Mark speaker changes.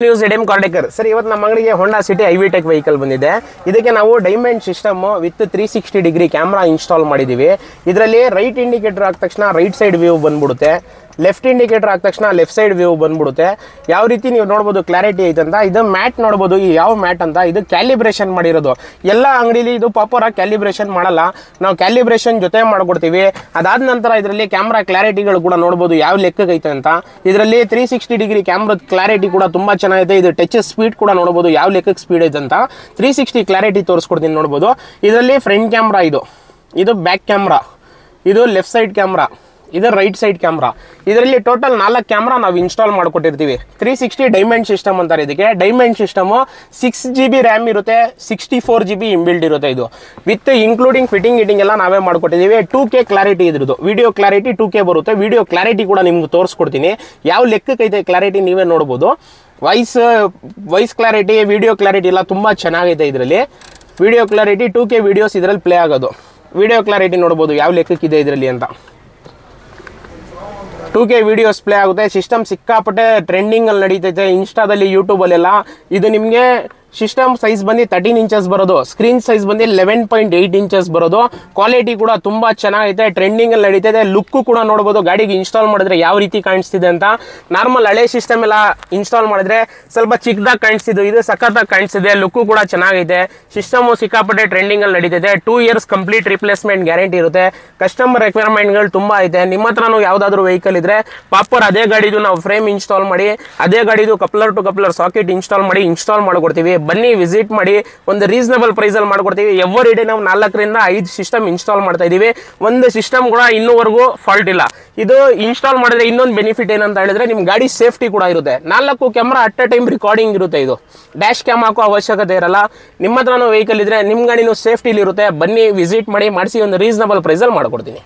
Speaker 1: News ಎಡೆಮ್ ಕಾರ್ಡೆಕರ್ sir, ಇವತ್ತು ನಮ್ಮ ಅಂಗಡಿಗೆ ಹೋಂಡಾ ಸಿಟಿ ಐವಿ ಟೆಕ್ ವೆಹಿಕಲ್ ಬಂದಿದೆ. ಇದಕ್ಕೆ ನಾವು diamond system with 360 degree camera install ಮಾಡಿದ್ದೀವಿ. ಇದರಲ್ಲಿ ರೈಟ್ ಇಂಡಿಕೇಟರ್ ಆದ ತಕ್ಷಣ ರೈಟ್ ಸೈಡ್ ವ್ಯೂ ಬಂದ್ಬಿಡುತ್ತೆ, ಲೆಫ್ಟ್ ಇಂಡಿಕೇಟರ್ ಆದ ತಕ್ಷಣ ಲೆಫ್ಟ್ ಸೈಡ್ ವ್ಯೂ ಬಂದ್ಬಿಡುತ್ತೆ. ಯಾವ ರೀತಿ ನೀವು ನೋಡ್ಬೋದು ಕ್ಲಾರಿಟಿ ಐತೆ ಅಂತ. ಇದು ಮ್ಯಾಟ್ ನೋಡ್ಬೋದು, ಈ ಯಾವ ಮ್ಯಾಟ್ ಅಂತ, ಇದು ಕ್ಯಾಲಿಬ್ರೇಷನ್ ಮಾಡಿರೋದು. ಎಲ್ಲ ಅಂಗಡಿಲಿ ಇದು ಪಾಪರಾಗಿ ಕ್ಯಾಲಿಬ್ರೇಷನ್ ಮಾಡಲ್ಲ, ನಾವು ಕ್ಯಾಲಿಬ್ರೇಷನ್ ಜೊತೆ ಮಾಡ್ಕೊಡ್ತೀವಿ. ಅದಾದ ನಂತರ ಇದರಲ್ಲಿ ಕ್ಯಾಮ್ರಾ ಕ್ಲಾರಿಟಿಗಳು ಕೂಡ ನೋಡ್ಬೋದು ಯಾವ ಲೆಕ್ಕೈತೆ ಅಂತ. ಇದರಲ್ಲಿ 360 ಡಿಗ್ರಿ ಕ್ಯಾಮ್ರಾದ ಕ್ಲಾರಿಟಿ ಕೂಡ ತುಂಬ ಚೆನ್ನಾಗಿದೆ. ಇದು ಟಚ್ ಸ್ಪೀಡ್ ಕೂಡ ನೋಡ್ಬೋದು ಯಾವ ಲೆಕ್ಕಕ್ಕೆ ಸ್ಪೀಡ್ ಐತೆ ಅಂತ. 360 ಕ್ಲಾರಿಟಿ ತೋರಿಸ್ಕೊಡ್ತೀನಿ ನೋಡ್ಬೋದು. ಇದರಲ್ಲಿ ಫ್ರಂಟ್ ಕ್ಯಾಮ್ರಾ, ಇದು ಬ್ಯಾಕ್ ಕ್ಯಾಮ್ರಾ, ಇದು ಲೆಫ್ಟ್ ಸೈಡ್ ಕ್ಯಾಮ್ರಾ, ಇದು ರೈಟ್ ಸೈಡ್ ಕ್ಯಾಮ್ರಾ. ಇದರಲ್ಲಿ ಟೋಟಲ್ 4 ಕ್ಯಾಮ್ರಾ ನಾವು ಇನ್ಸ್ಟಾಲ್ ಮಾಡಿಕೊಟ್ಟಿರ್ತೀವಿ. 360 ಡೈಮಂಡ್ ಸಿಸ್ಟಮ್ ಅಂತಾರೆ ಇದಕ್ಕೆ. ಡೈಮಂಡ್ ಸಿಸ್ಟಮು 6GB ರ್ಯಾಮ್ ಇರುತ್ತೆ, 64GB ಇಂಬಿಲ್ಡ್ ಇರುತ್ತೆ. ಇದು ವಿತ್ ಇನ್ಕ್ಲೂಡಿಂಗ್ ಫಿಟ್ಟಿಂಗ್ ಎಲ್ಲ ನಾವೇ ಮಾಡ್ಕೊಟ್ಟಿದ್ದೀವಿ. 2K ಕ್ಲಾರಿಟಿ ಇದ್ರದ್ದು, ವಿಡಿಯೋ ಕ್ಲಾರಿಟಿ 2K ಬರುತ್ತೆ. ವಿಡಿಯೋ ಕ್ಲಾರಿಟಿ ಕೂಡ ನಿಮ್ಗೆ ತೋರಿಸ್ಕೊಡ್ತೀನಿ ಯಾವ ಲೆಕ್ಕಕ್ಕೈತೆ ಕ್ಲಾರಿಟಿ ನೀವೇ ನೋಡ್ಬೋದು. ವಾಯ್ಸ್ ಕ್ಲಾರಿಟಿ, ವಿಡಿಯೋ ಕ್ಲಾರಿಟಿ ಎಲ್ಲ ತುಂಬ ಚೆನ್ನಾಗೈತೆ. ಇದರಲ್ಲಿ ವಿಡಿಯೋ ಕ್ಲಾರಿಟಿ 2K ವಿಡಿಯೋಸ್ ಇದರಲ್ಲಿ ಪ್ಲೇ ಆಗೋದು. ವಿಡಿಯೋ ಕ್ಲಾರಿಟಿ ನೋಡ್ಬೋದು ಯಾವ ಲೆಕ್ಕಕ್ಕಿದೆ ಇದರಲ್ಲಿ ಅಂತ. 2K ವಿಡಿಯೋಸ್ ಪ್ಲೇ ಆಗುತ್ತೆ. ಸಿಸ್ಟಮ್ ಸಿಕ್ಕಾಪಟ್ಟೆ ಟ್ರೆಂಡಿಂಗಲ್ಲಿ ನಡೀತೈತೆ ಇನ್ಸ್ಟಾದಲ್ಲಿ, ಯೂಟ್ಯೂಬಲ್ಲೆಲ್ಲ. ಇದು ನಿಮಗೆ ಸಿಸ್ಟಮ್ ಸೈಜ್ ಬಂದು 13 ಇಂಚಸ್ ಬರೋದು, ಸ್ಕ್ರೀನ್ ಸೈಜ್ ಬಂದು 11.8 ಇಂಚಸ್ ಬರೋದು. ಕ್ವಾಲಿಟಿ ಕೂಡ ತುಂಬ ಚೆನ್ನಾಗೈತೆ, ಟ್ರೆಂಡಿಂಗಲ್ಲಿ ನಡೀತೈತೆ. ಲುಕ್ಕು ಕೂಡ ನೋಡ್ಬೋದು ಗಾಡಿಗೆ ಇನ್ಸ್ಟಾಲ್ ಮಾಡಿದ್ರೆ ಯಾವ ರೀತಿ ಕಾಣಿಸ್ತಿದೆ ಅಂತ. ನಾರ್ಮಲ್ ಹಳೆ ಸಿಸ್ಟಮ್ ಎಲ್ಲ ಇನ್ಸ್ಟಾಲ್ ಮಾಡಿದ್ರೆ ಸ್ವಲ್ಪ ಚಿಕ್ಕದಾಗಿ ಕಾಣಿಸ್ತಿದ್ದು, ಇದು ಸಖತ್ತಾಗಿ ಕಾಣಿಸ್ತಿದೆ. ಲುಕ್ಕು ಕೂಡ ಚೆನ್ನಾಗೈತೆ. ಸಿಸ್ಟಮು ಸಿಕ್ಕಾಪಟ್ಟೆ ಟ್ರೆಂಡಿಂಗಲ್ಲಿ ನಡೀತೈತೆ. 2 ಇಯರ್ಸ್ ಕಂಪ್ಲೀಟ್ ರಿಪ್ಲೇಸ್ಮೆಂಟ್ ಗ್ಯಾರಂಟಿ ಇರುತ್ತೆ. ಕಸ್ಟಮರ್ ರಿಕ್ವೈರ್ಮೆಂಟ್ಗಳು ತುಂಬ ಐತೆ. ನಿಮ್ಮ ಹತ್ರನೂ ಯಾವುದಾದ್ರೂ ವೆಹಿಕಲ್ ಇದ್ರೆ ಪಾಪರ್ ಅದೇ ಗಾಡಿದು ನಾವು ಫ್ರೇಮ್ ಇನ್ಸ್ಟಾಲ್ ಮಾಡಿ, ಅದೇ ಗಾಡಿದು coupler to coupler socket install ಮಾಡಿಕೊಡ್ತೀವಿ. ಬನ್ನಿ ವಿಸಿಟ್ ಮಾಡಿ, ಒಂದು ರೀಸನಬಲ್ ಪ್ರೈಸಲ್ಲಿ ಮಾಡ್ಕೊಡ್ತೀವಿ. ಎವ್ರಿ ಡೇ ನಾವು 4 ರಿಂದ 5 ಸಿಸ್ಟಮ್ ಇನ್ಸ್ಟಾಲ್ ಮಾಡ್ತಾ ಇದೀವಿ. ಒಂದು ಸಿಸ್ಟಮ್ ಕೂಡ ಇನ್ನೂವರೆಗೂ ಫಾಲ್ಟ್ ಇಲ್ಲ. ಇದು ಇನ್ಸ್ಟಾಲ್ ಮಾಡಿದ್ರೆ ಇನ್ನೊಂದು ಬೆನಿಫಿಟ್ ಏನಂತ ಹೇಳಿದ್ರೆ ನಿಮ್ಮ ಗಾಡಿ ಸೇಫ್ಟಿ ಕೂಡ ಇರುತ್ತೆ. 4 camera at A time recording ಇರುತ್ತೆ. ಇದು ಡ್ಯಾಶ್ ಕ್ಯಾಮ್ ಹಾಕೋ ಅವಶ್ಯಕತೆ ಇರಲ್ಲ. ನಿಮ್ಮ ಹತ್ರನೂ ವೆಹಿಕಲ್ ಇದ್ರೆ ನಿಮ್ಮ ಗಾಡಿನೂ ಸೇಫ್ಟಿಲಿ ಇರುತ್ತೆ. ಬನ್ನಿ ವಿಸಿಟ್ ಮಾಡಿ, ಮಾಡಿಸಿ ಒಂದು ರೀಸನಬಲ್ ಪ್ರೈಸಲ್ಲಿ ಮಾಡ್ಕೊಡ್ತೀನಿ.